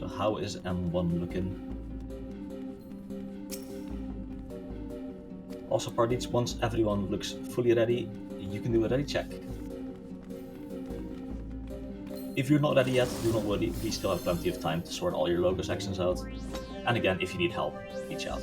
So how is M1 looking? Also, parties, once everyone looks fully ready, you can do a ready check. If you're not ready yet, do not worry, we still have plenty of time to sort all your logo sections out. And again, if you need help, reach out.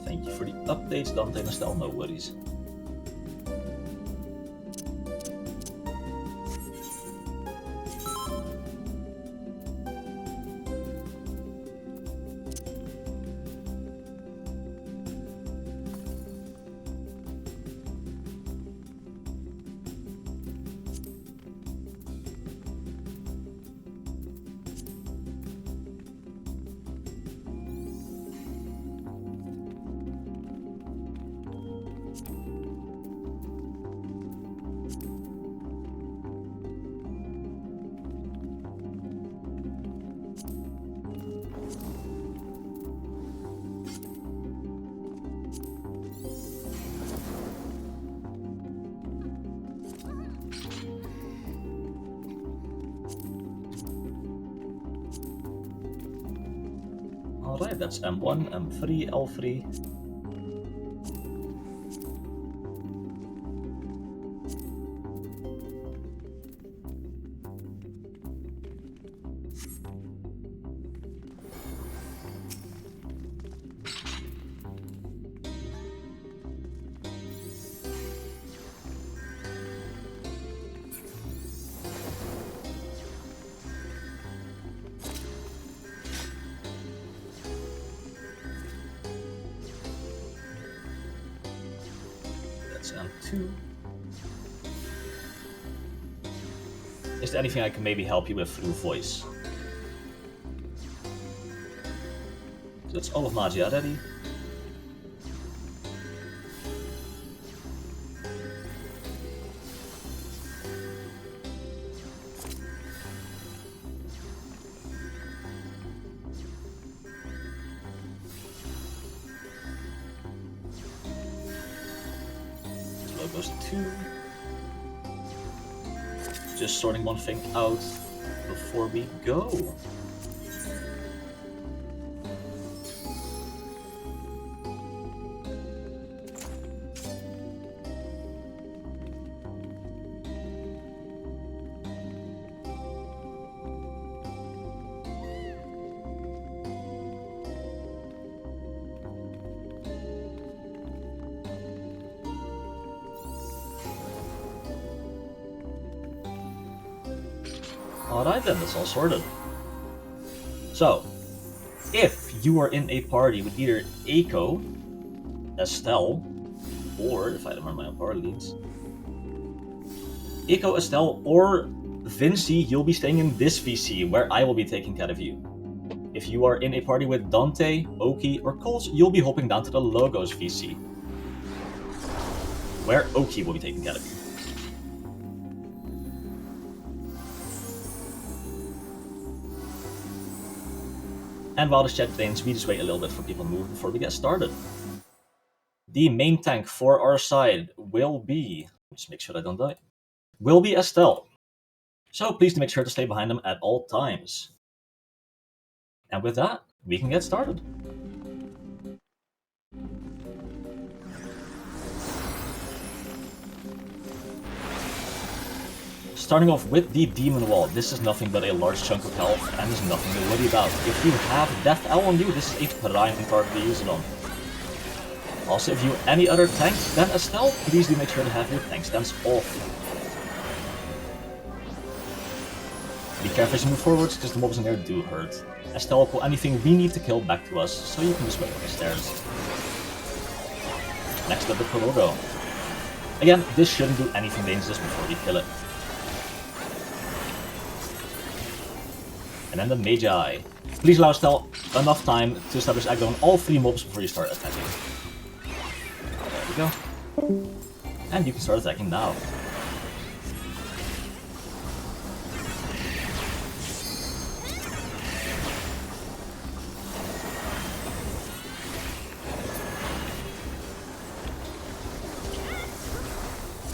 Thank you for the updates, Dante and Estelle, no worries. Alright, that's M1, M3, L3. M2. Is there anything I can maybe help you with through voice? So that's all of Magia ready. Logos 2. Just sorting one thing out before we go. Alright then, that's all sorted. So, if you are in a party with either Eiko, Estelle, or, if I remember my own party leads, Eiko, Estelle, or Vinci, you'll be staying in this VC, where I will be taking care of you. If you are in a party with Dante, Oki, or Coles, you'll be hopping down to the Logos VC, where Oki will be taking care of you. And while the chat drains, we just wait a little bit for people to move before we get started. The main tank for our side will be, just make sure I don't die, will be Estelle. So please make sure to stay behind them at all times. And with that, we can get started. Starting off with the Demon Wall, this is nothing but a large chunk of health and is nothing to worry about. If you have Death Owl on you, this is a prime target to use it on. Also, if you have any other tank than Estelle, please do make sure to have your tank stance off. Be careful as you move forwards, because the mobs in there do hurt. Estelle will pull anything we need to kill back to us, so you can just wait on the stairs. Next up, the Korogo. Again, this shouldn't do anything dangerous before we kill it. And then the Magi. Please allow Estelle enough time to establish aggro on all 3 mobs before you start attacking. There we go. And you can start attacking now.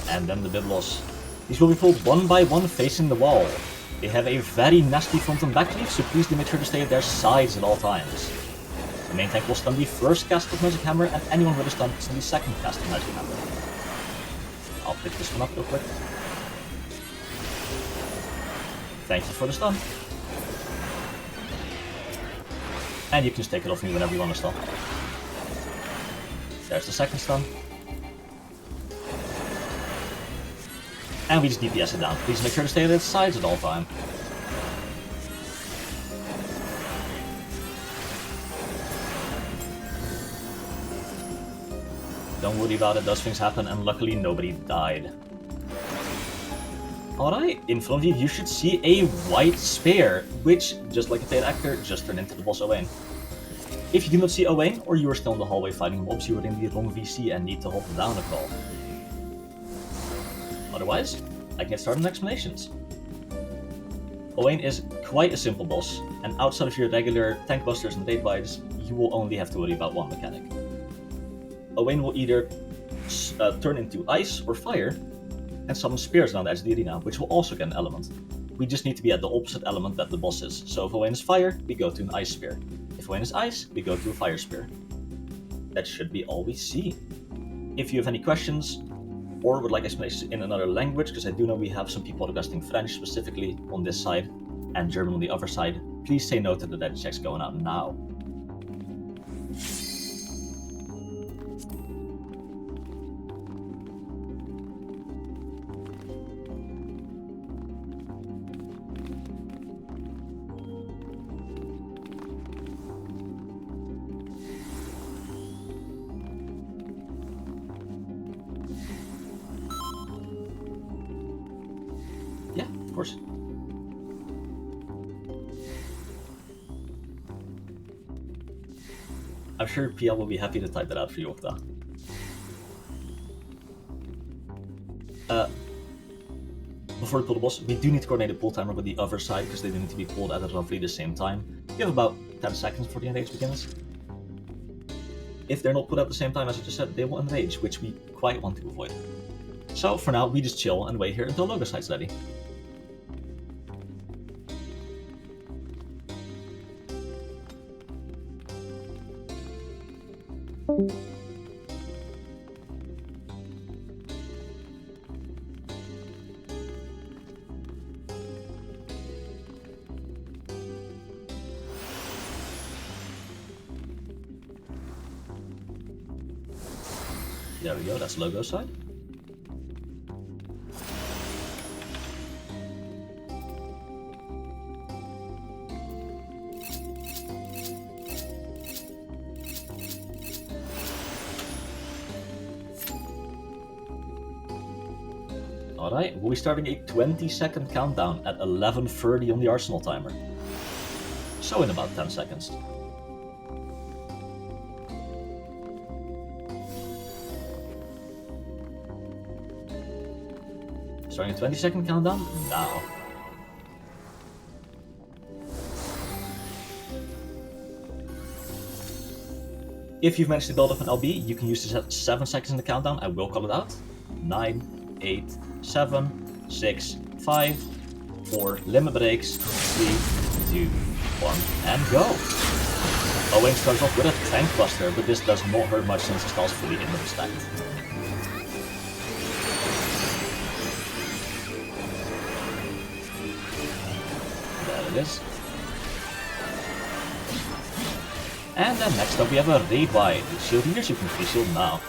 And then the Biblos. These will be pulled one by one facing the wall. They have a very nasty front and back cleave, so please do make sure to stay at their sides at all times. The main tank will stun the first cast of Magic Hammer, and anyone with a stun can stun the second cast of Magic Hammer. I'll pick this one up real quick. Thank you for the stun. And you can just take it off me whenever you want to stun. There's the second stun. And we just DPS it down. Please make sure to stay at its sides at all time. Don't worry about it, those things happen, and luckily nobody died. Alright, in front of you, you should see a white spear, which, just like a paid actor, just turned into the boss Owain. If you do not see Owain, or you are still in the hallway fighting mobs, you are in the wrong VC and need to hold down a call. Otherwise, I can get started on explanations. Owain is quite a simple boss, and outside of your regular tank busters and raid bites, you will only have to worry about one mechanic. Owain will either turn into ice or fire, and summon spears around the edge of the arena, which will also get an element. We just need to be at the opposite element that the boss is. So if Owain is fire, we go to an ice spear. If Owain is ice, we go to a fire spear. That should be all we see. If you have any questions, or would like explanations in another language, because I do know we have some people requesting French specifically on this side, and German on the other side, please say no to the dead checks going out now. Yeah, of course. I'm sure PL will be happy to type that out for you, Okta. Before we pull the boss, we do need to coordinate a pull timer with the other side, because they do need to be pulled at roughly the same time. You have about 10 seconds before the enrage begins. If they're not put at the same time, as I just said, they will enrage, which we quite want to avoid. So for now, we just chill and wait here until Logo side's ready. There we go, that's Logo side. Alright, we'll be starting a 20-second countdown at 11:30 on the Arsenal timer. So in about 10 seconds. Starting a 20-second countdown now. If you've managed to build up an LB, you can use this at 7 seconds in the countdown. I will call it out. 9, 8, 7, 6, 5, 4, limit breaks, 3, 2, 1, and go! Owen starts off with a tank buster, but this does not hurt much since it stalls fully into the stack. There it is. And then next up we have a raid wide. Shield healers, you can free shield now.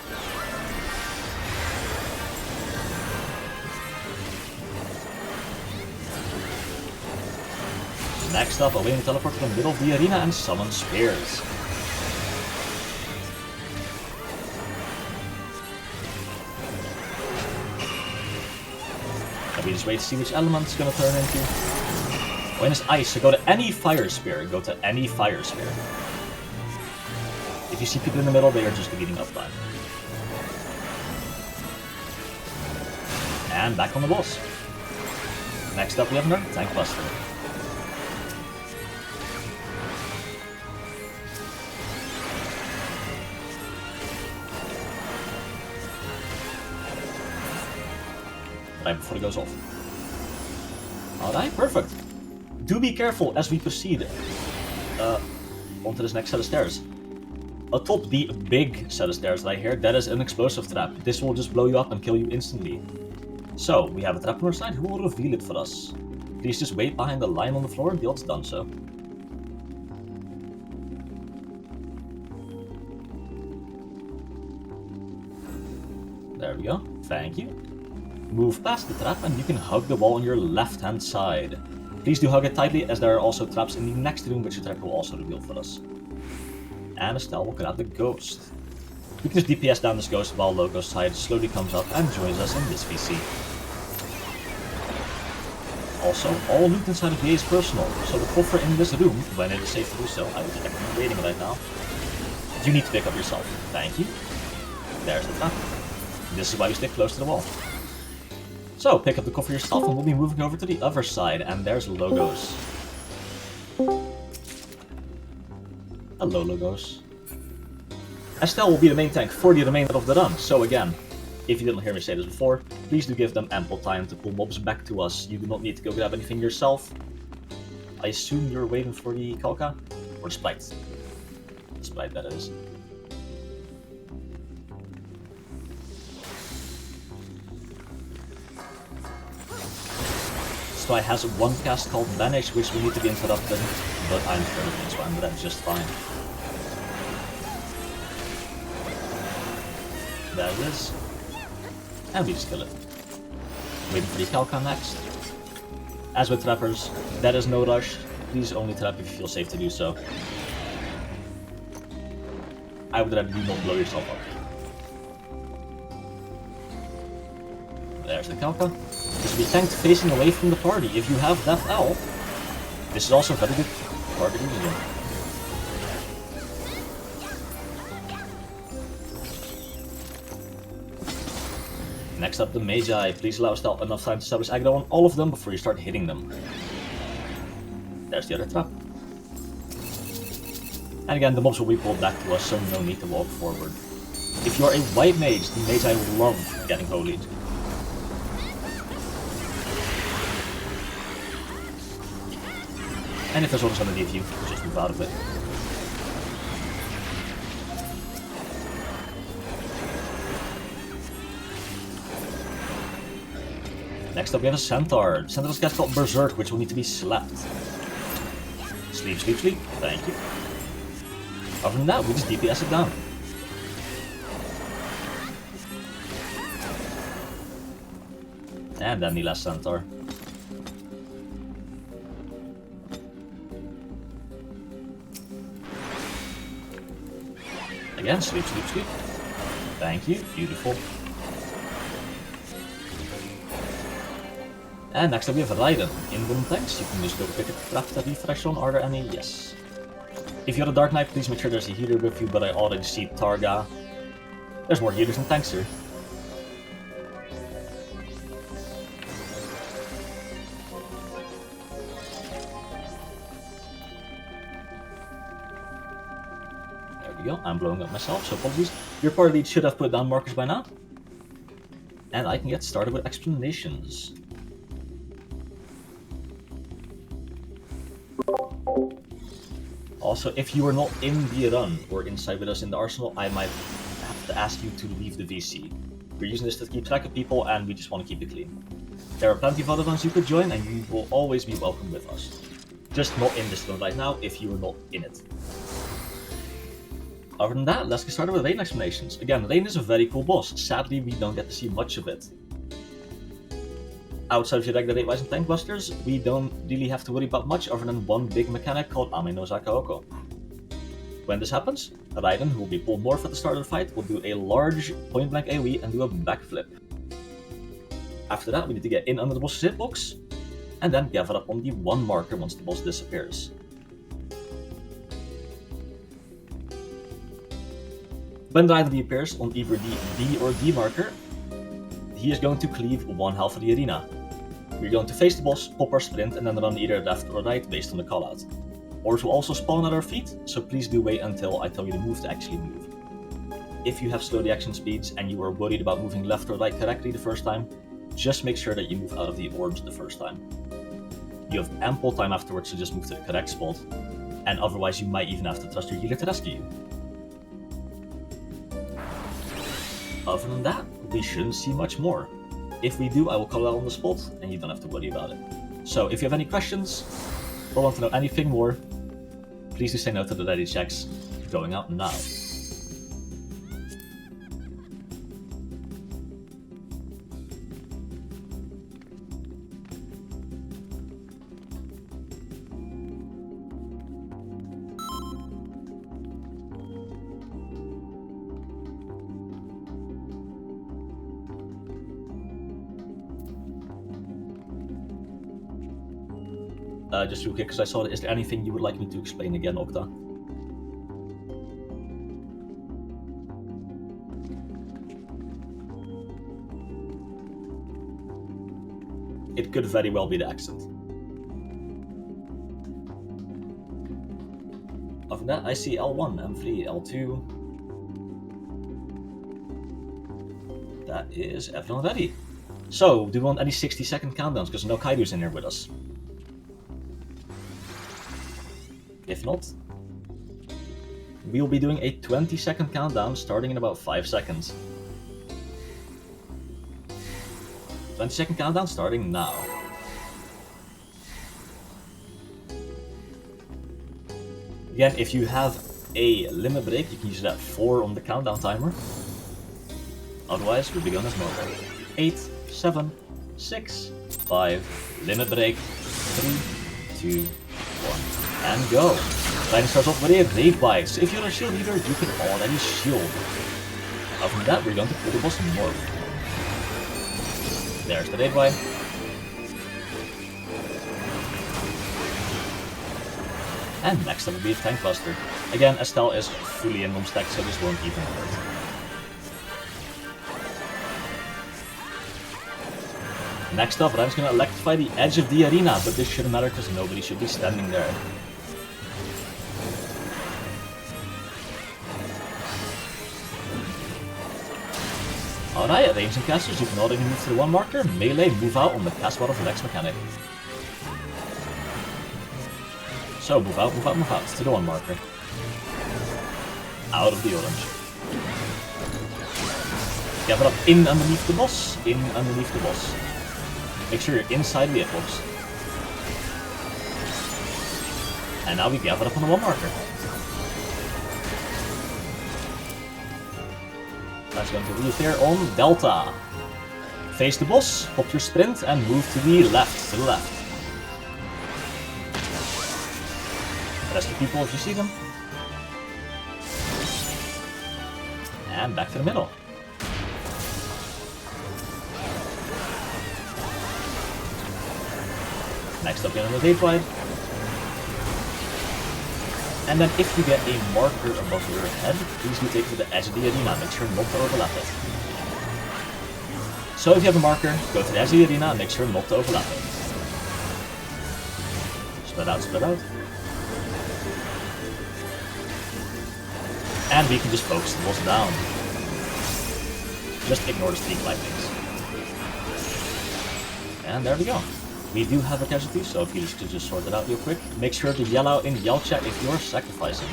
Next up, Owen teleport to the middle of the arena and summon spears. And we just wait to see which element it's gonna turn into. Owen is ice, so go to any fire spear. Go to any fire spear. If you see people in the middle, they are just beating up time. And back on the boss. Next up we have another tank buster. Right before it goes off. Alright, perfect. Do be careful as we proceed onto this next set of stairs. Atop the big set of stairs that I hear, that is an explosive trap. This will just blow you up and kill you instantly. So, we have a trap on our side. Who will reveal it for us? Please just wait behind the line on the floor until it's done so. There we go. Thank you. Move past the trap and you can hug the wall on your left hand side. Please do hug it tightly as there are also traps in the next room which the trap will also reveal for us. And Estelle will grab the ghost. We can just DPS down this ghost while Loco's side slowly comes up and joins us in this VC. Also, all loot inside of VA is personal, so the coffer in this room, when it is safe to do so, I will just recommend raiding right now, you need to pick up yourself. Thank you. There's the trap. This is why you stick close to the wall. So, pick up the coffer yourself and we'll be moving over to the other side, and there's Logos. Hello, Logos. Estelle will be the main tank for the remainder of the run, so again, if you didn't hear me say this before, please do give them ample time to pull mobs back to us. You do not need to go grab anything yourself. I assume you're waiting for the Kalka? Or the Splite? The Splite, that is. Spy has one cast called Vanish, which will need to be interrupted, but I'm sure it's fine, but that's just fine. There it is. And we just kill it. Waiting for the Kalka next. As with trappers, there is no rush. Please only trap if you feel safe to do so. I would rather you not blow yourself up. There's the Kalka. This will be tanked facing away from the party. If you have Death L, this is also a very good party region. Next up, the Magi. Please allow Estelle enough time to establish aggro on all of them before you start hitting them. There's the other trap. And again, the mobs will be pulled back to us, so no need to walk forward. If you're a white mage, the Magi will love getting holied. And if there's always going to leave you, just move out of it. Next up we have a Centaur. Centaur's cat called Berserk, which will need to be slapped. Sleep, sleep, sleep. Thank you. Other than that, we just DPS it down. And then the last Centaur. Again, sleep, sleep, sleep. Thank you. Beautiful. And next up we have Raiden. In-room tanks, you can just go pick a trap to refresh on. Are there any? Yes. If you're a Dark Knight, please make sure there's a healer with you, but I already see Targa. There's more healers than tanks here. There we go, I'm blowing up myself, so apologies. Your party lead should have put down markers by now. And I can get started with explanations. Also, if you are not in the run or inside with us in the arsenal, I might have to ask you to leave the VC. We're using this to keep track of people and we just want to keep it clean. There are plenty of other runs you could join and you will always be welcome with us. Just not in this run right now if you are not in it. Other than that, let's get started with Raiden explanations. Again, Raiden is a very cool boss. Sadly, we don't get to see much of it. Outside of your regular rate-wise and tank busters, we don't really have to worry about much other than one big mechanic called Ame no Zakaoko. When this happens, Raiden, who will be pulled north at the start of the fight, will do a large point-blank AoE and do a backflip. After that, we need to get in under the boss's hitbox, and then gather up on the 1 marker once the boss disappears. When Raiden reappears on either the B or D marker, he is going to cleave 1 half of the arena. We're going to face the boss, pop our sprint, and then run either left or right based on the callout. Ores will also spawn at our feet, so please do wait until I tell you to move to actually move. If you have slow reaction speeds and you are worried about moving left or right correctly the first time, just make sure that you move out of the orbs the first time. You have ample time afterwards to just move to the correct spot, and otherwise you might even have to trust your healer to rescue you. Other than that, we shouldn't see much more. If we do, I will call it out on the spot, and you don't have to worry about it. So, if you have any questions, or want to know anything more, please do say no to the ready checks going out now. Just real quick, because I saw it. Is there anything you would like me to explain again, Okta? It could very well be the accent. Other than that, I see L1, M3, L2. That is everyone ready. So, do we want any 60-second countdowns? Because no Kaido's in here with us. If not, we'll be doing a 20-second countdown starting in about 5 seconds. 20-second countdown starting now. Again, if you have a limit break, you can use that 4 on the countdown timer. Otherwise, we'll be going as normal. 8, 7, 6, 5, limit break, 3, 2, 1. And go! Raiden starts off with a raid bite, so if you're a shield leader, you can already shield. Other than that, we're going to pull the boss north. There's the raid bite. And next up will be a tank buster. Again, Estelle is fully in room stack, so this won't even hurt. Next up, Raiden's gonna electrify the edge of the arena, but this shouldn't matter because nobody should be standing there. Alright, ranged casters, you can already move to the 1 marker, melee, move out on the cast bar of the next mechanic. So, move out to the 1 marker. Out of the orange. Gather up in underneath the boss, Make sure you're inside the hitbox. And now we gather up on the 1 marker. That's going to reappear on Delta. Face the boss, pop your sprint, and move to the left, Rescue people if you see them. And back to the middle. Next up, another date wide. And then if you get a marker above your head, please do take it to the edge of the arena, make sure not to overlap it. So if you have a marker, go to the edge of the arena and make sure not to overlap it. Spread out, spread out. And we can just focus the boss down. Just ignore the streak lightnings. And there we go. We do have a casualty, so if you could just sort it out real quick. Make sure to yell out in yell chat if you're sacrificing.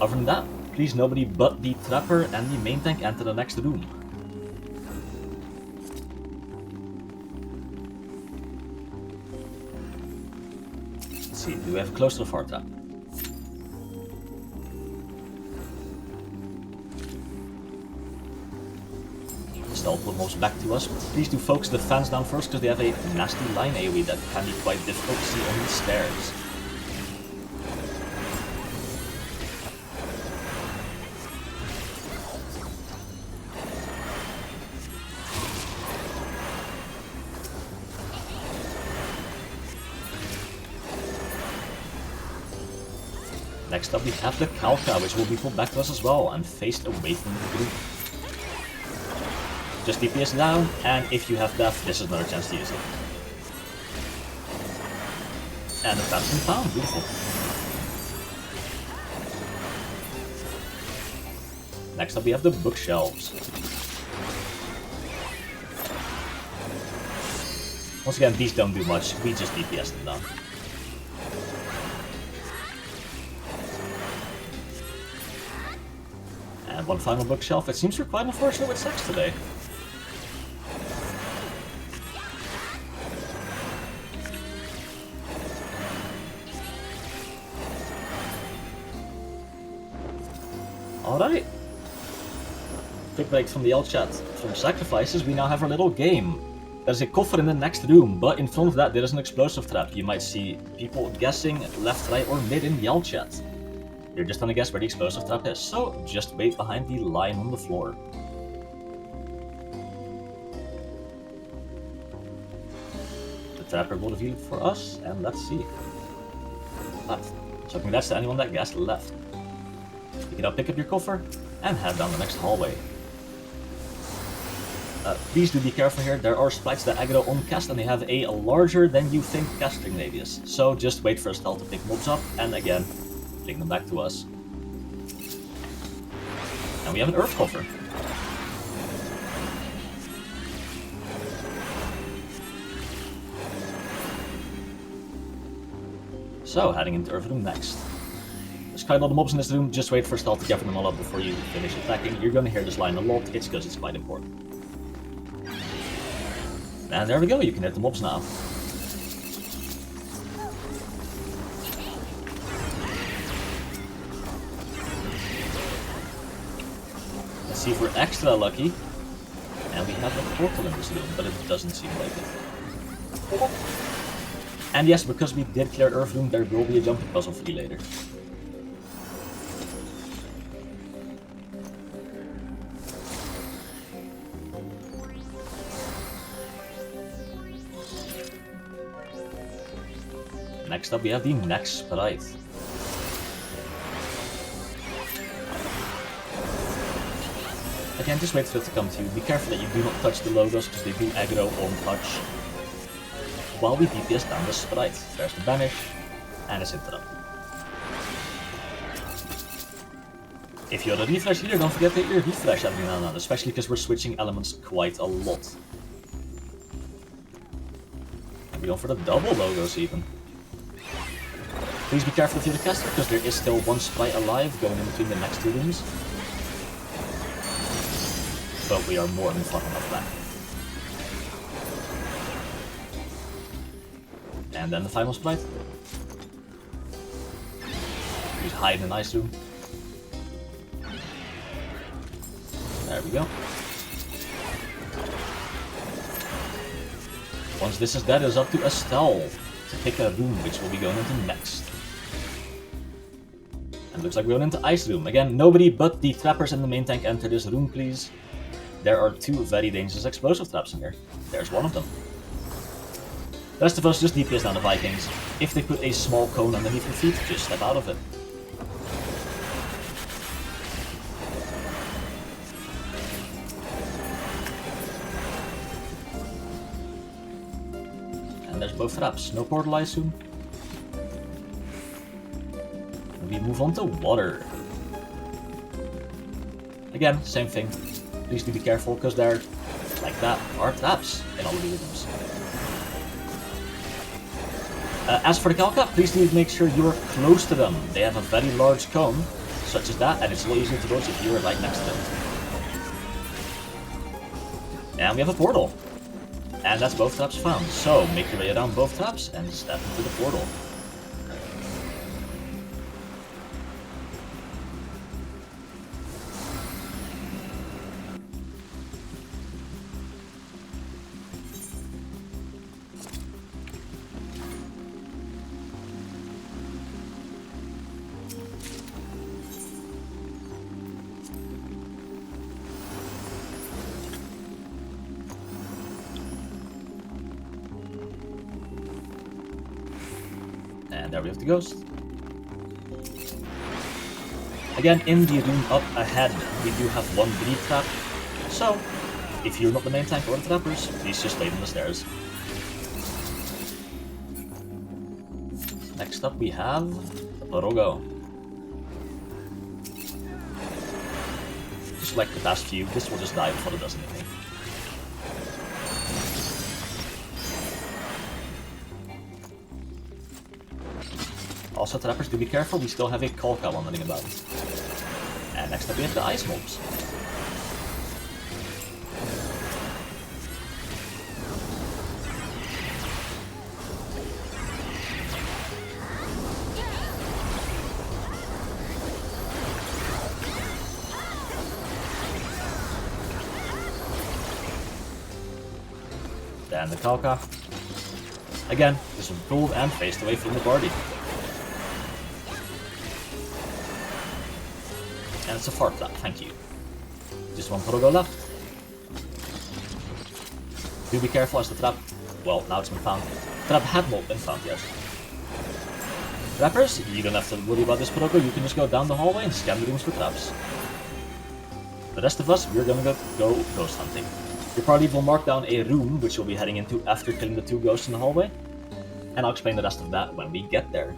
Other than that, please nobody but the trapper and the main tank enter the next room. Let's see, do we have close to the far trap? Put mobs back to us. Please do focus the fans down first because they have a nasty line AoE that can be quite difficult to see on the stairs. Next up we have the Calca, which will be pulled back to us as well and faced away from the group. Just DPS down, and if you have death, this is another chance to use it. And the trap's been found, beautiful. Next up we have the bookshelves. Once again, these don't do much, we just DPS them down. And one final bookshelf. It seems we're quite unfortunate with sex today. Alright. Quick break from the L chat. From sacrifices, we now have our little game. There's a coffer in the next room, but in front of that there is an explosive trap. You might see people guessing left, right, or mid in the L chat. You're just gonna guess where the explosive trap is, so just wait behind the line on the floor. The trapper will reveal it for us, and let's see. Left. So congrats to anyone that guessed left. You can now pick up your coffer and head down the next hallway. Please do be careful here, there are sprites that aggro on cast and they have a larger than you think casting radius. So just wait for a stealth to pick mobs up and again, bring them back to us. And we have an earth coffer. So, heading into earth room next. There's quite a lot of mobs in this room, just wait for stealth to gather them all up before you finish attacking. You're gonna hear this line a lot, it's because it's quite important. And there we go, you can hit the mobs now. Let's see if we're extra lucky. And we have a portal in this room, but it doesn't seem like it. And yes, because we did clear Earth Room, there will be a jumping puzzle for you later. Next up we have the next sprite. Again, just wait for it to come to you. Be careful that you do not touch the logos because they do aggro on touch. While we DPS down the sprite. There's the banish, and it's interrupt. If you're a refresh healer, don't forget that you refresh every now and then, especially because we're switching elements quite a lot. And we're going for the double logos even. Please be careful if you're the caster, because there is still one sprite alive going in between the next two rooms. But we are more than far enough back. And then the final sprite. He's hiding in the ice room. There we go. Once this is dead, it's up to Estelle to pick a room which we'll be going into next. And looks like we're going into ice room. Again, nobody but the trappers and the main tank enter this room, please. There are two very dangerous explosive traps in here. There's one of them. The rest of us just DPS down the Vikings. If they put a small cone underneath your feet, just step out of it. And there's both traps. No portal, I assume. And we move on to water. Again, same thing. Please do be careful, because there, like that, are traps in all of the rhythms. As for the Calca, please do make sure you're close to them. They have a very large cone, such as that, and it's a lot easier to dodge if you're right next to them. And we have a portal. And that's both traps found. So, make your way around both traps and step into the portal. And there we have the ghost. Again, in the room up ahead, we do have one bleed trap. So, if you're not the main tank or the trappers, please just wait on the stairs. Next up we have Rogo. Just like the past few, this will just die before it does anything. Also, trappers, do be careful, we still have a Calca wandering about. And next up we have the ice mobs. And the Calca. Again, just pulled and faced away from the party. And it's a fart trap, thank you. Just one Porogo left. Do be careful as the trap... Well, now it's been found. The trap had not been found yet. Trappers, you don't have to worry about this Porogo, you can just go down the hallway and scan the rooms for traps. The rest of us, we're gonna go ghost hunting. Your party will mark down a room, which you'll be heading into after killing the two ghosts in the hallway. And I'll explain the rest of that when we get there.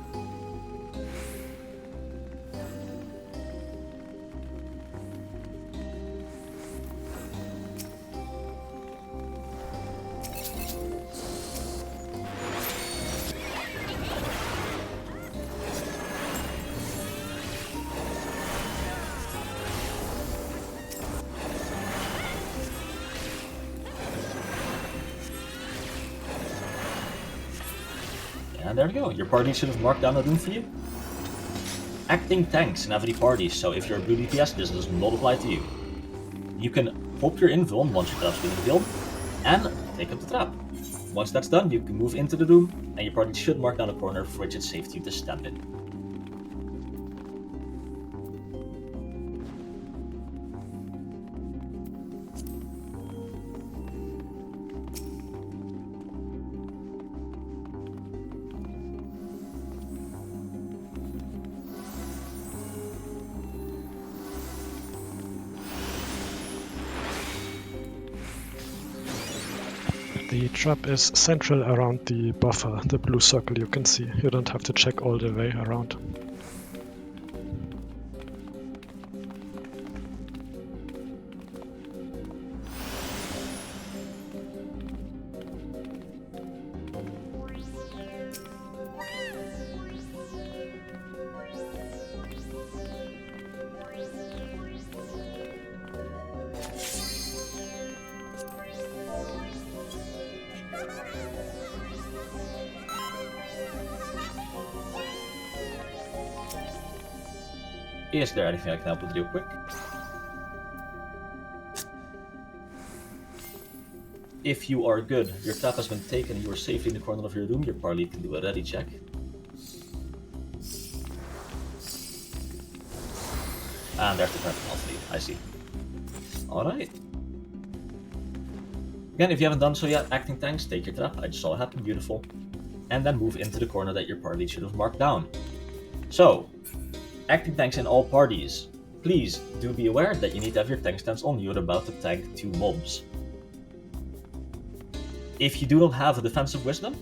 And there we go, your party should have marked down a room for you. Acting tanks in every party, so if you're a blue DPS, this does not apply to you. You can pop your invul once your trap's been revealed, and take up the trap. Once that's done, you can move into the room, and your party should mark down a corner for which it's safe for you to stand in. The trap is central around the buffer, the blue circle you can see. You don't have to check all the way around. Is there anything I can help with real quick? If you are good, your trap has been taken and you are safely in the corner of your room, your party can do a ready check. And there's the trap, I see. Alright. Again, if you haven't done so yet, acting tanks, take your trap. I just saw it happen, beautiful. And then move into the corner that your party should have marked down. So, acting tanks in all parties. Please do be aware that you need to have your tank stance on. You're about to tank 2 mobs. If you do not have a defensive wisdom,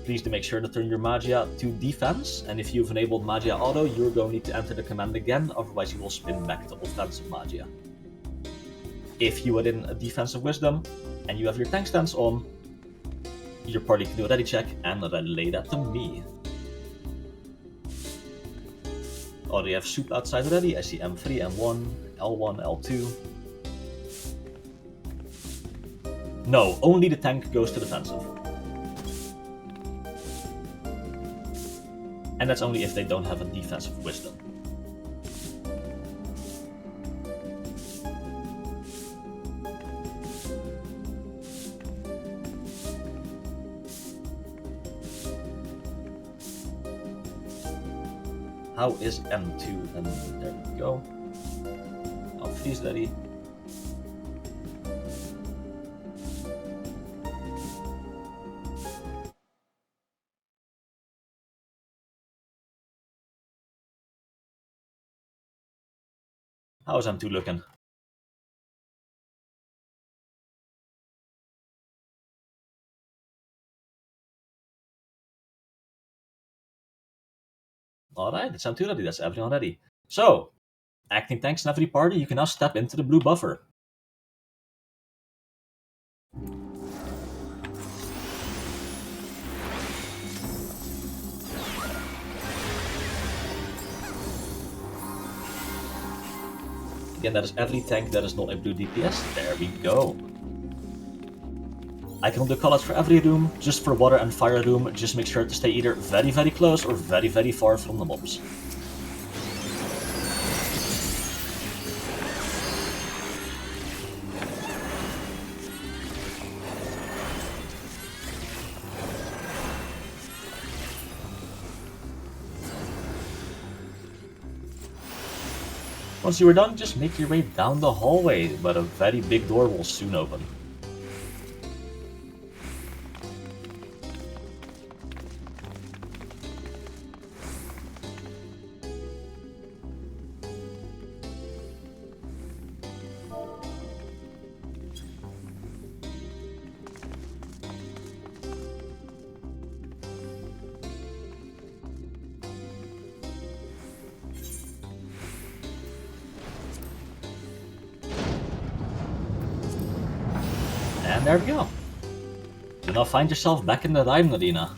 please do make sure to turn your magia to defense, and if you've enabled magia auto, you're going to need to enter the command again, otherwise you will spin back to offensive magia. If you add in a defensive wisdom, and you have your tank stance on, your party can do a ready check and relay that to me. Already have soup outside already. I see M3, M1, L1, L2. No, only the tank goes to defensive. And that's only if they don't have a defensive wisdom. How is M2? And there we go. L3 is ready. How is M2 looking? Alright, it's M2 ready. That's everyone ready. So, acting tanks in every party, you can now step into the blue buffer. Again, that is every tank that is not a blue DPS. There we go. I can do callouts for every room. Just for water and fire room, just make sure to stay either very, very close or very, very far from the mobs. Once you are done, just make your way down the hallway, but a very big door will soon open. And there we go. You now find yourself back in the Diamond Arena.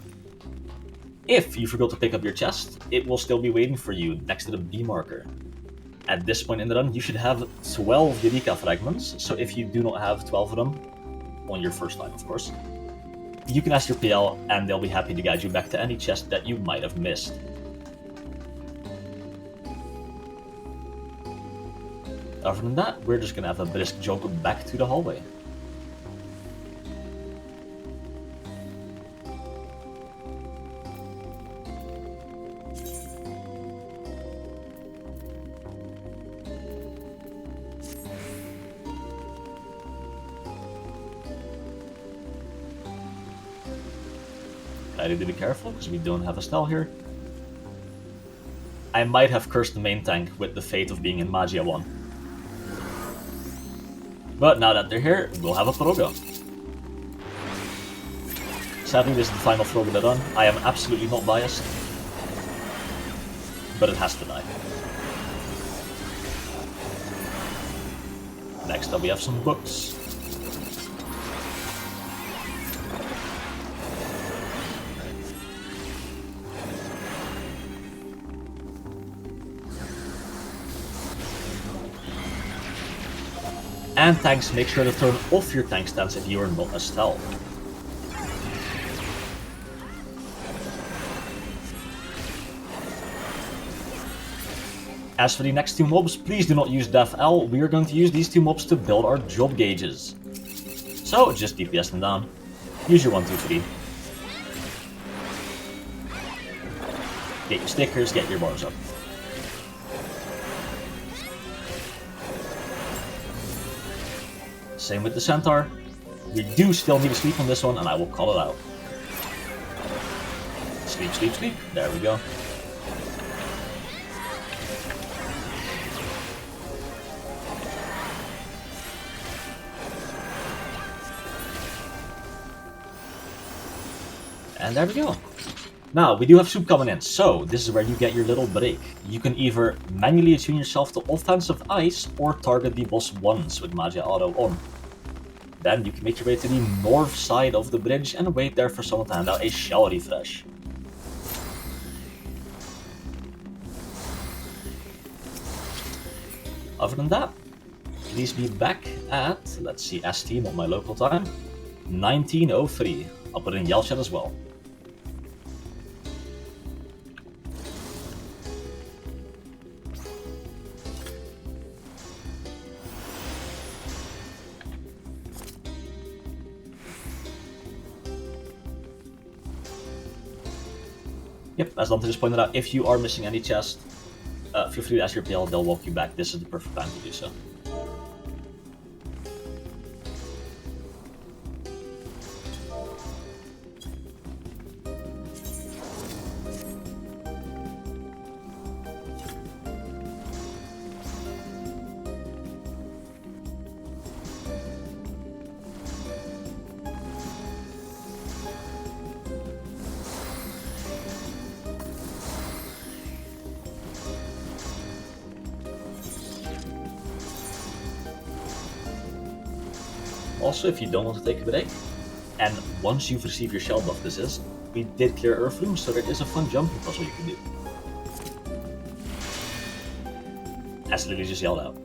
If you forgot to pick up your chest, it will still be waiting for you next to the B marker. At this point in the run, you should have 12 Eureka fragments, so if you do not have 12 of them, on your first time of course, you can ask your PL and they'll be happy to guide you back to any chest that you might have missed. Other than that, we're just gonna have a brisk jog back to the hallway. I need to be careful because we don't have a stall here. I might have cursed the main tank with the fate of being in Magia 1. But now that they're here, we'll have a Progo. Sadly, this is the final Progo of the run. I am absolutely not biased. But it has to die. Next up we have some books. And tanks, make sure to turn off your tank stance if you are not a stealth. As for the next 2 mobs, please do not use Def L. We are going to use these 2 mobs to build our job gauges. So just DPS them down. Use your 1, 2, 3. Get your stickers, get your bars up. Same with the Centaur. We do still need a sleep on this one, and I will call it out. Sleep, sleep, sleep. There we go. And there we go. Now, we do have soup coming in, so this is where you get your little break. You can either manually attune yourself to offensive ice, or target the boss once with Magia Auto on. Then you can make your way to the north side of the bridge and wait there for someone to hand out a shell refresh. Other than that, please be back at, let's see, ST, not my local time, 1903. I'll put it in Yell Chat as well. Yep, as Dante just pointed out, if you are missing any chest, feel free to ask your PL, they'll walk you back. This is the perfect time to do so. Also, if you don't want to take a break, and once you've received your shell buff, this is, we did clear Earth Rooms, so there is a fun jumping puzzle you can do. As literally just yelled out.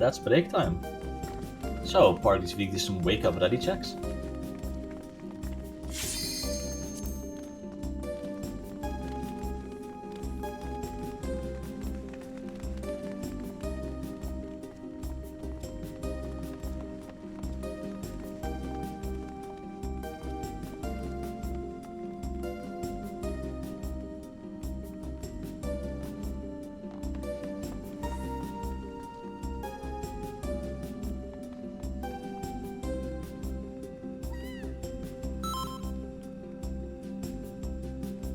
And that's break time. So, parties, we do some wake up ready checks.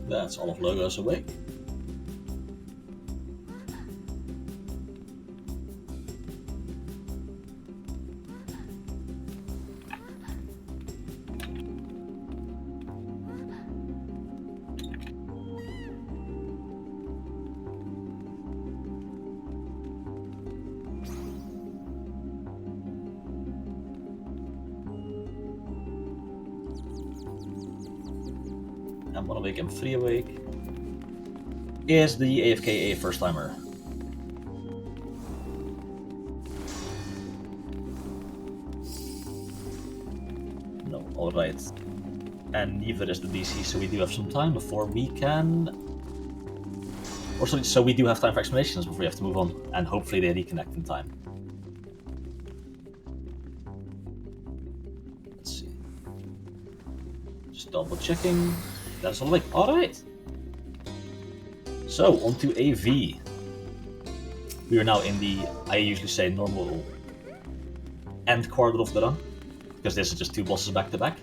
That's all of Logos awake. And one awake and 3 awake is the AFKA first timer. No, alright. And neither is the DC, so we do have some time before we can... Or so we do have time for explanations before we have to move on, and hopefully they reconnect in time. Let's see. Just double checking. That's all awake. Alright! So, on to AV. We are now in the, I usually say, normal end quarter of the run, because this is just 2 bosses back to back.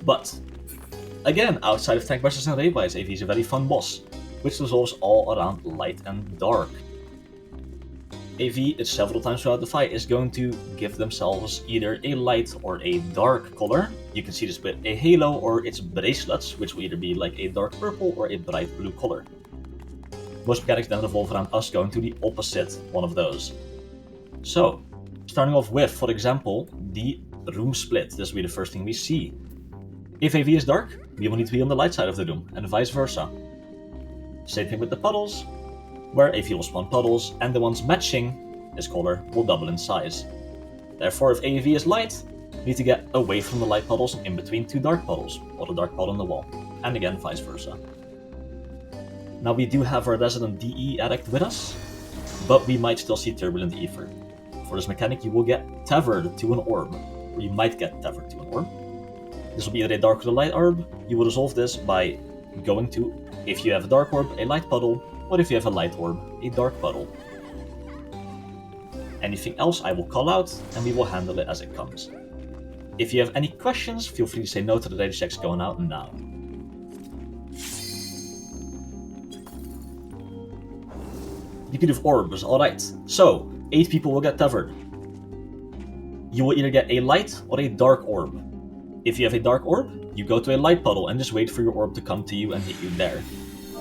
But, again, outside of Tank Busters and Raybites, AV is a very fun boss, which resolves all around light and dark. AV, several times throughout the fight, is going to give themselves either a light or a dark color. You can see this with a halo or its bracelets, which will either be like a dark purple or a bright blue color. Most mechanics then revolve around us going to the opposite one of those. So, starting off with, for example, the room split. This will be the first thing we see. If AV is dark, we will need to be on the light side of the room, and vice versa. Same thing with the puddles, where AV will spawn puddles, and the ones matching this color will double in size. Therefore, if AV is light, we need to get away from the light puddles and in between 2 dark puddles, or the dark puddle on the wall, and again, vice versa. Now we do have our resident DE addict with us, but we might still see Turbulent Ether. For this mechanic, you will get tethered to an orb, or you might get tethered to an orb. This will be either a dark or a light orb. You will resolve this by going to, if you have a dark orb, a light puddle, or if you have a light orb, a dark puddle. Anything else I will call out, and we will handle it as it comes. If you have any questions, feel free to say no to the data checks going out now. Repeative orbs, alright. So, 8 people will get tethered. You will either get a light or a dark orb. If you have a dark orb, you go to a light puddle and just wait for your orb to come to you and hit you there.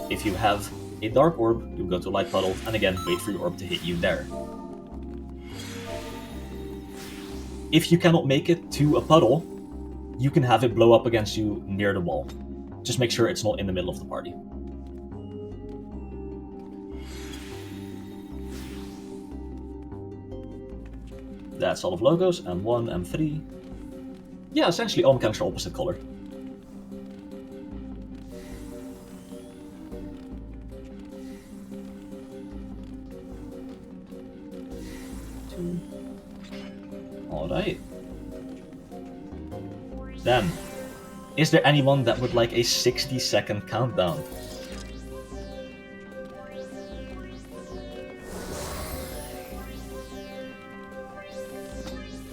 If you have a dark orb, you go to a light puddle and again wait for your orb to hit you there. If you cannot make it to a puddle, you can have it blow up against you near the wall. Just make sure it's not in the middle of the party. That's all of Logos, and 1 and 3. Yeah, essentially all mechanics are opposite color. Alright. Then, is there anyone that would like a 60-second countdown?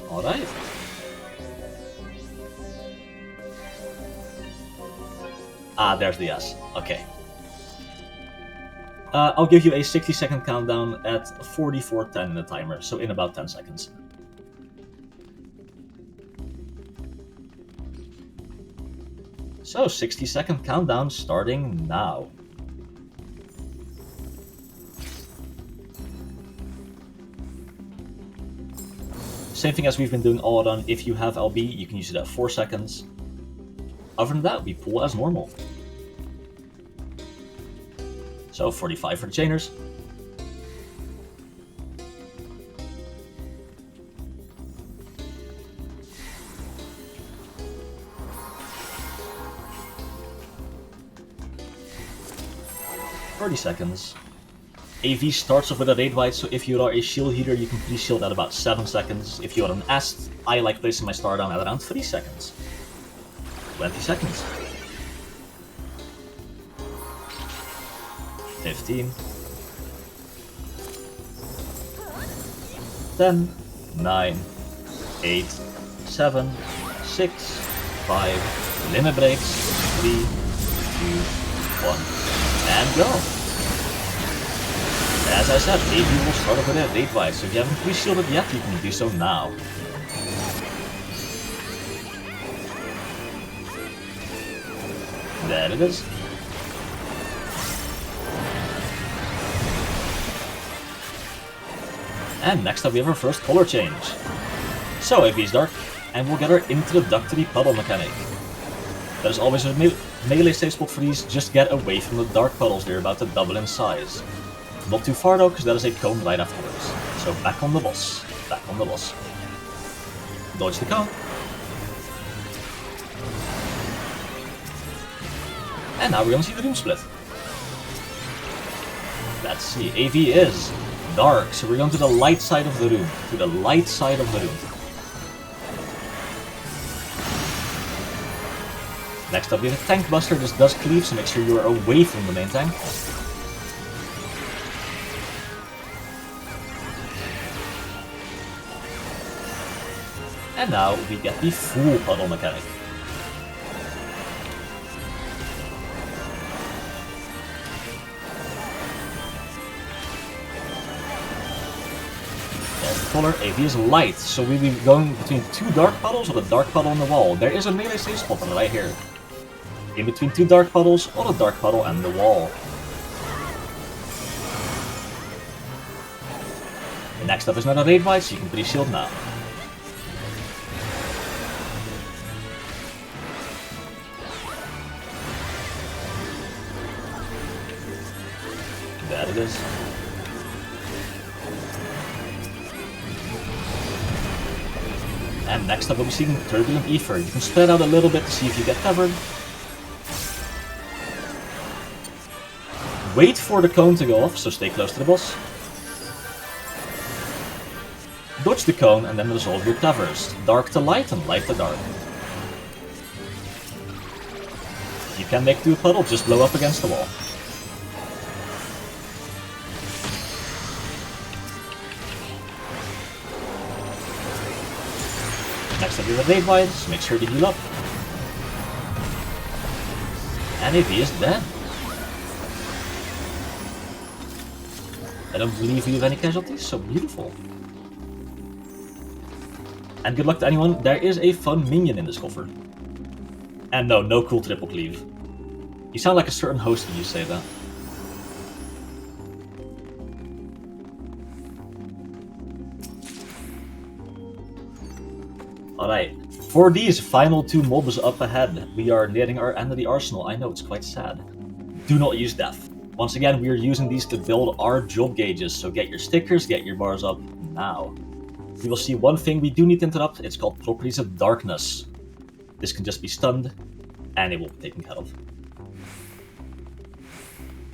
Alright. Ah, there's the yes. Okay. I'll give you a 60-second countdown at 44:10 in the timer, so in about 10 seconds. So, 60-second countdown starting now. Same thing as we've been doing all done. If you have LB, you can use it at 4 seconds. Other than that, we pull as normal. So 45 for the chainers. 30 seconds. AV starts off with a raid bite, so if you are a shield heater, you can pre-shield at about 7 seconds. If you are an Ast, I like placing my star down at around 3 seconds. 20 seconds. 15. 10, 9, 8, 7, 6, 5, limit breaks, 3, 2, 1, and go! As I said, AV will start off with a raid bite, so if you haven't pre-shielded yet, you can do so now. There it is. And next up we have our first color change. So AV is dark, and we'll get our introductory puddle mechanic. There's always a melee safe spot for these, just get away from the dark puddles, they're about to double in size. Not too far though, because that is a cone right afterwards. So back on the boss. Back on the boss. Dodge the cone. And now we're gonna see the room split. Let's see, AV is dark, so we're going to the light side of the room. To the light side of the room. Next up we have a tank buster. This does cleave, so make sure you are away from the main tank. And now we get the full puddle mechanic. Color AV is light, so we'll be going between 2 dark puddles or a dark puddle on the wall. There is a melee safe spot right here. In between 2 dark puddles or a dark puddle and the wall. Next up is another raid bite, so you can pre-shield now. There it is. And next up we'll be seeing Turbulent Ether. You can spread out a little bit to see if you get covered. Wait for the cone to go off, so stay close to the boss. Dodge the cone and then resolve your covers. Dark to light and light to dark. You can make do a puddle, just blow up against the wall. Next up we have raid bite, so make sure to heal up. And AV is dead. I don't believe we have any casualties, so beautiful. And good luck to anyone, there is a fun minion in this coffer. And no cool triple cleave. You sound like a certain host when you say that. Alright, for these final 2 mobs up ahead, we are nearing our end of the arsenal. I know, it's quite sad. Do not use death. Once again, we are using these to build our job gauges, so get your stickers, get your bars up now. You will see one thing we do need to interrupt, it's called Properties of Darkness. This can just be stunned, and it will be taken care of.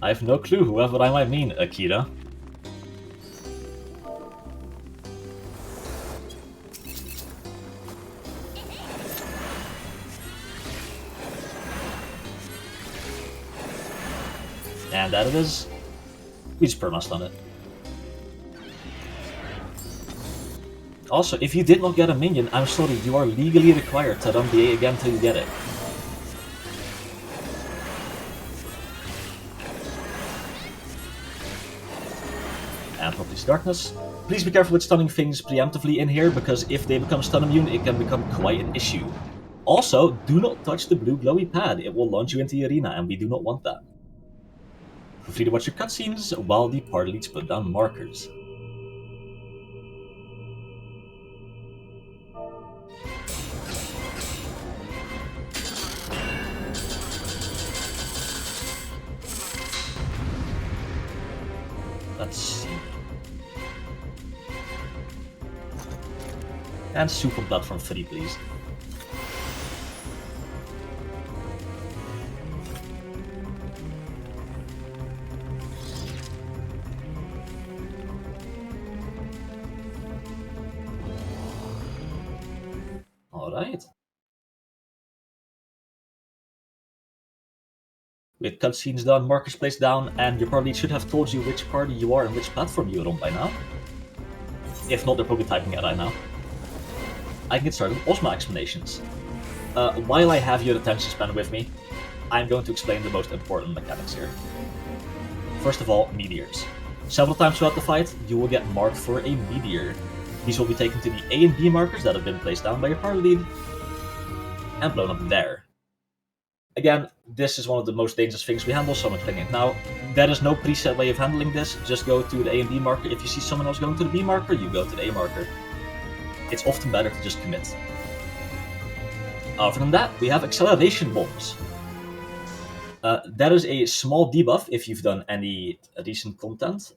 I have no clue whoever I might mean, Akira. And that it is. We just perma stun it. Also, if you did not get a minion, I'm sorry, you are legally required to run the A again till you get it. And Properties Darkness. Please be careful with stunning things preemptively in here, because if they become stun immune, it can become quite an issue. Also, do not touch the blue glowy pad, it will launch you into the arena, and we do not want that. Feel free to watch your cutscenes while the party leads put down markers. Let's see. And super blood from 3, please. Alright. With cutscenes done, markers placed down, and your party should have told you which party you are and which platform you're on by now. If not, they're probably typing it right now. I can get started with ozma explanations. While I have your attention span with me, I'm going to explain the most important mechanics here. First of all, meteors. Several times throughout the fight, you will get marked for a meteor. These will be taken to the A and B markers that have been placed down by your party lead, and blown up there. Again, this is one of the most dangerous things we handle, so I'm explaining it now. There is no preset way of handling this, just go to the A and B marker. If you see someone else going to the B marker, you go to the A marker. It's often better to just commit. Other than that, we have acceleration bombs. That is a small debuff if you've done any recent content.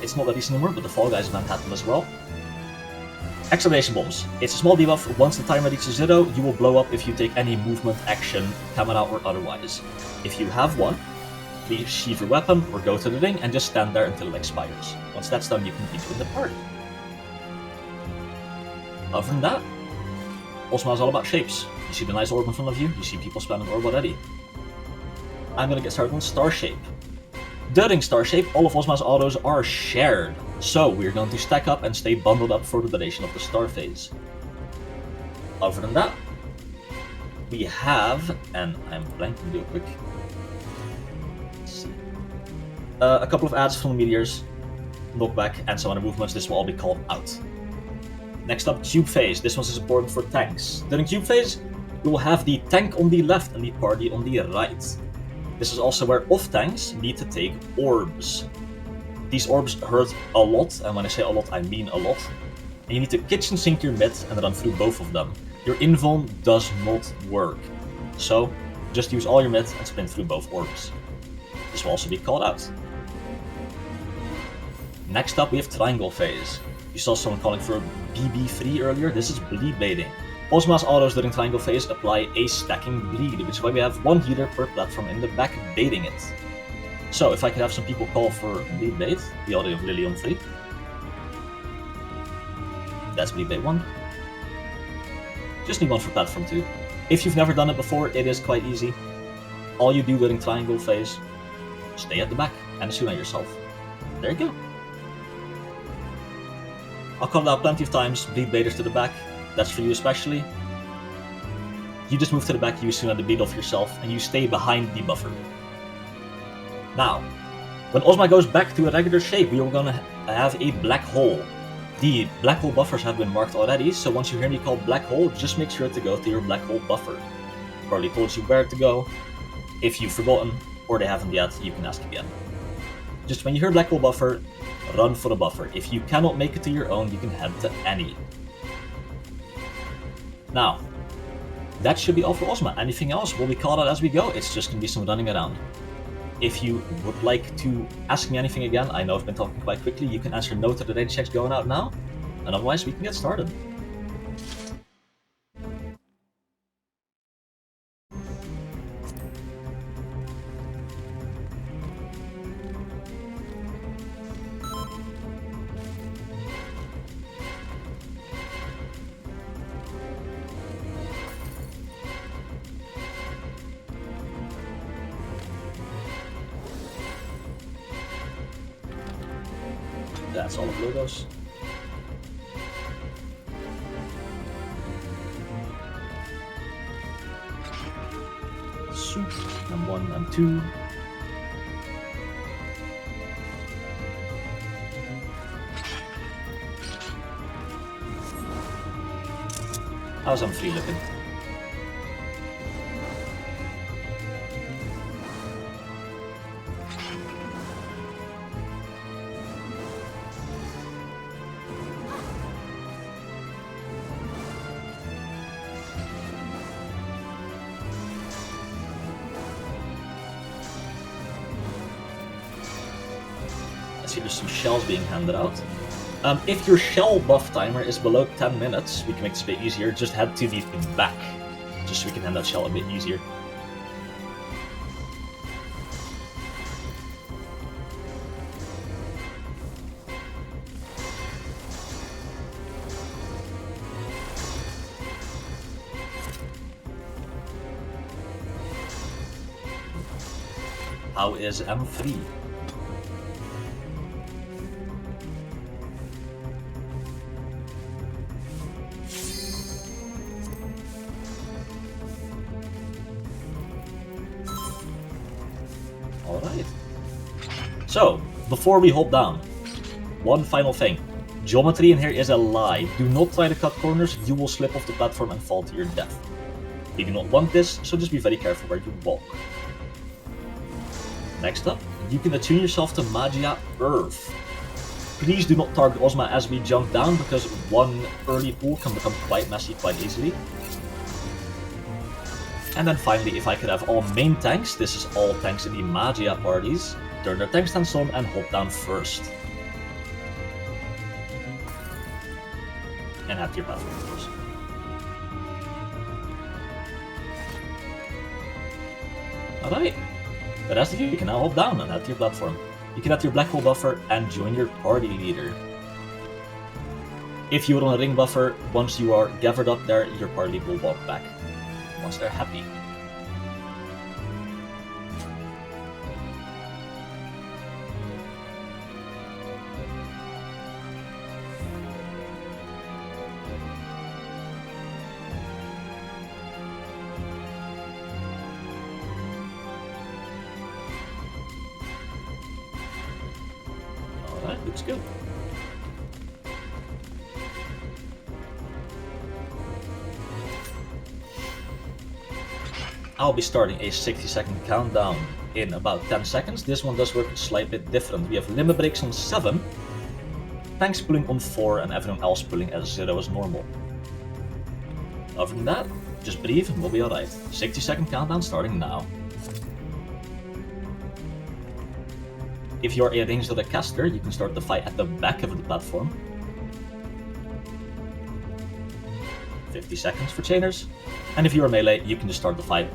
It's not that recent anymore, but the Fall Guys event had them as well. Acceleration bombs. It's a small debuff. Once the timer reaches 0, you will blow up if you take any movement, action, camera, or otherwise. If you have one, please sheath your weapon or go to the ring and just stand there until it expires. Once that's done, you can rejoin the party. Other than that, ozma is all about shapes. You see the nice orb in front of you, you see people spamming orb already. I'm gonna get started on Star Shape. During Star Shape, all of ozma's autos are shared, so we're going to stack up and stay bundled up for the duration of the Star phase. Other than that, we have, and I'm blanking real quick, a couple of adds from the meteors, knockback, and some other movements. This will all be called out. Next up, Cube Phase. This one is important for tanks. During Cube Phase, we will have the tank on the left and the party on the right. This is also where off-tanks need to take orbs. These orbs hurt a lot, and when I say a lot, I mean a lot. And you need to kitchen sink your mid and run through both of them. Your invuln does not work. So, just use all your mid and spin through both orbs. This will also be called out. Next up, we have Triangle Phase. You saw someone calling for BB3 earlier. This is bleed baiting. Ozma's autos during Triangle Phase apply a stacking bleed, which is why we have one healer per platform in the back baiting it. So, if I could have some people call for bleed bait, the audio of Lily on 3. That's bleed bait 1. Just need one for platform 2. If you've never done it before, it is quite easy. All you do during Triangle Phase, stay at the back and assume at yourself. There you go. I'll call it out plenty of times, bleed baiters to the back. That's for you especially. You just move to the back, you assume at the bleed off yourself, and you stay behind the buffer. Now, when ozma goes back to a regular shape, we are going to have a black hole. The black hole buffers have been marked already, so once you hear me call black hole, just make sure to go to your black hole buffer. I've already told you where to go. If you've forgotten, or they haven't yet, you can ask again. Just when you hear black hole buffer, run for the buffer. If you cannot make it to your own, you can head to any. Now, that should be all for ozma. Anything else will be called out as we go. It's just going to be some running around. If you would like to ask me anything again, I know I've been talking quite quickly, you can answer no to the data checks going out now, and otherwise we can get started. That's all of logos. Soup, and 1 and 2. How's M3 looking? There's some shells being handed out. If your shell buff timer is below 10 minutes, we can make this a bit easier. Just head to the back, just so we can hand out shell a bit easier. How is M3? Alright. So, before we hop down, one final thing. Geometry in here is a lie. Do not try to cut corners, you will slip off the platform and fall to your death. We do not want this, so just be very careful where you walk. Next up, you can attune yourself to Magia Earth. Please do not target Ozma as we jump down, because one early pool can become quite messy quite easily. And then finally, if I could have all main tanks, this is all tanks in the Magia parties, turn their tank stance on and hop down first. And head to your platform, of course. Alright. The rest of you can now hop down and head to your platform. You can add your black hole buffer and join your party leader. If you are on a ring buffer, once you are gathered up there, your party will walk back. Once they're happy. Alright, looks good. I'll be starting a 60-second countdown in about 10 seconds. This one does work a slight bit different. We have limit breaks on 7, tanks pulling on 4, and everyone else pulling as 0 as normal. Other than that, just breathe and we'll be alright. 60-second countdown starting now. If you're a ranged or a caster, you can start the fight at the back of the platform. 50 seconds for chainers. And if you're a melee, you can just start the fight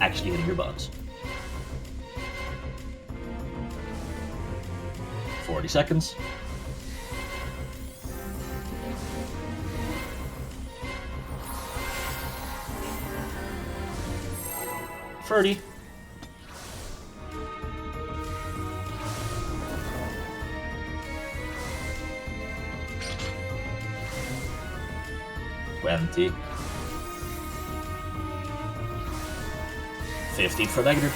actually hitting your buttons. 40 seconds. 30. 20. 15 for negative.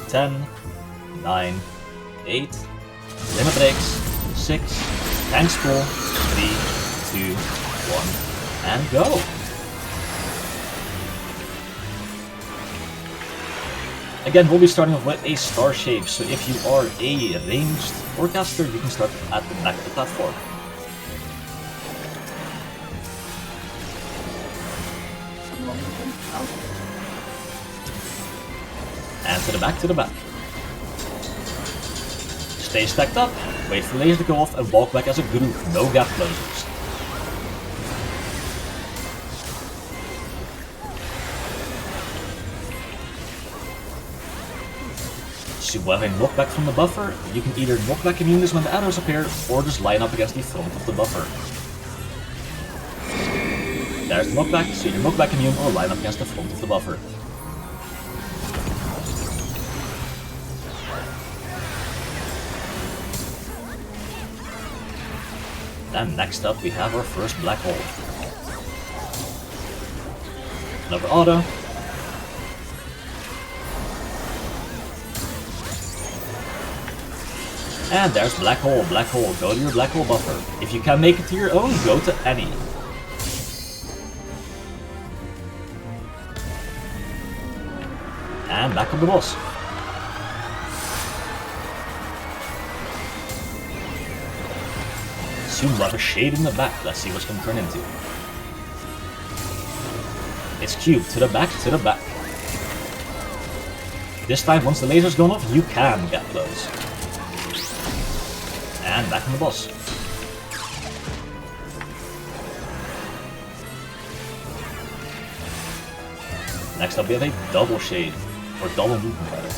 10, 9, 8, limit breaks, 6, tanks full, 3, 2, 1, and go! Again, we'll be starting off with a star shape, so if you are a ranged or caster, you can start at the back of the platform. And to the back, to the back. Stay stacked up, wait for the laser to go off, and walk back as a group, no gap closers. So when I knock back from the buffer, you can either knock back immunities when the arrows appear, or just line up against the front of the buffer. There's the knockback, so either knockback immune or line up against the front of the buffer. And next up we have our first black hole. Another auto. And there's black hole, go to your black hole buffer. If you can make it to your own, go to any. And back on the boss. Soon we'll have a shade in the back, let's see what's gonna turn into. It's cube, to the back, to the back. This time, once the laser's gone off, you can get close. And back on the boss. Next up we have a double shade, or double movement rather.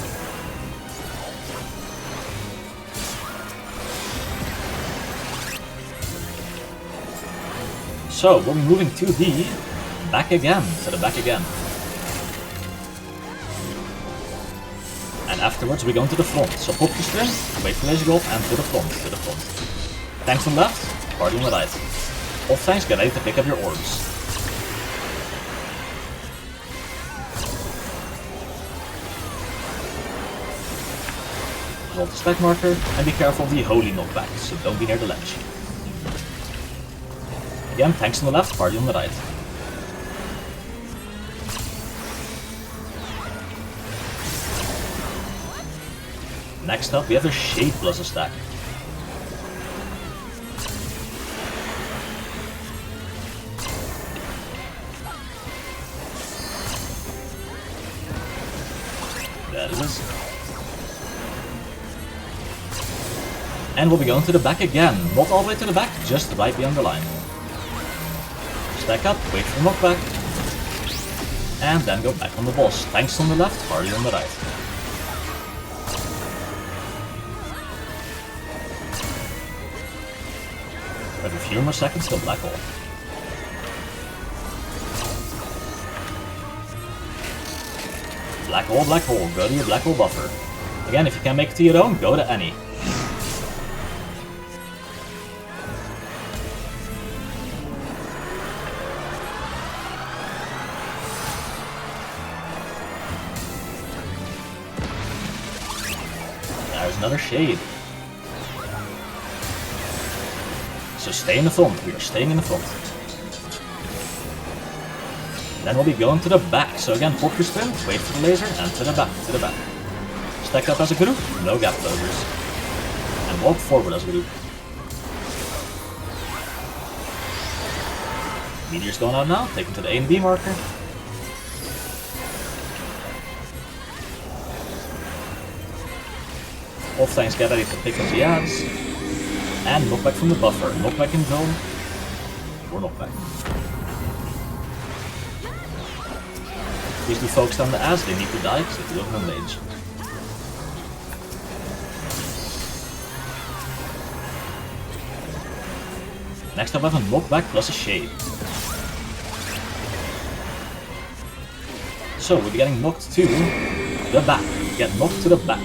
So we'll be moving to the back again, to the back again. afterwards we go into the front. So pop your sprint, wait for laser go off, and to the front, Tanks on the left, party on the right. Off tanks, get ready to pick up your orbs. Hold the stack marker, and be careful of the holy knockback, so don't be near the ledge. Again, tanks on the left, party on the right. Next up, we have a Shade plus a stack. There it is. And we'll be going to the back again. Not all the way to the back, just right beyond the line. Stack up, wait for the knockback. And then go back on the boss. Tanks on the left, party on the right. We have a few more seconds till black hole. Black hole, go to your black hole buffer. Again, if you can make it to your own, go to any. There's another Shade. So stay in the front, we are staying in the front. Then we'll be going to the back, so again, pop your sprint, wait for the laser, and to the back, Stack up as a group, no gap closers. And walk forward as a group. Meteor's going out now, take him to the A and B marker. Off tanks get ready to pick up the ads. And knockback from the buffer, knockback in zone, or knockback. Please be focused on the ads, they need to die because they do have no rage. Next up I have a knockback plus a Shade. So we'll be getting knocked to the back. Get knocked to the back.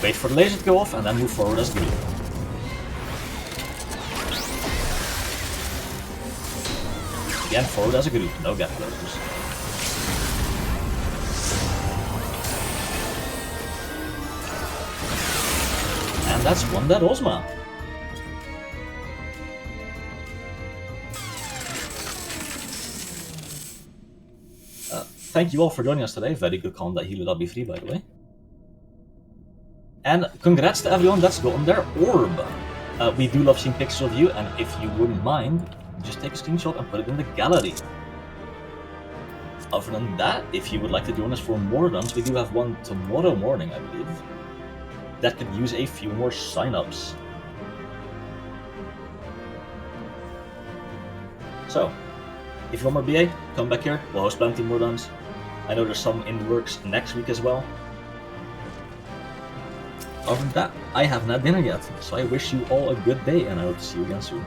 Wait for the laser to go off and then move forward as a group. Again, forward as a group, no gap closers. And that's one dead Ozma. Thank you all for joining us today. Very good combat healer WFXIV, by the way. And congrats to everyone that's gotten their orb. We do love seeing pictures of you, and if you wouldn't mind, just take a screenshot and put it in the gallery. Other than that, if you would like to join us for more runs, we do have one tomorrow morning, I believe, that could use a few more signups. So, if you want more BA, come back here, we'll host plenty more runs. I know there's some in the works next week as well. Other than that, I haven't had dinner yet, so I wish you all a good day and I hope to see you again soon.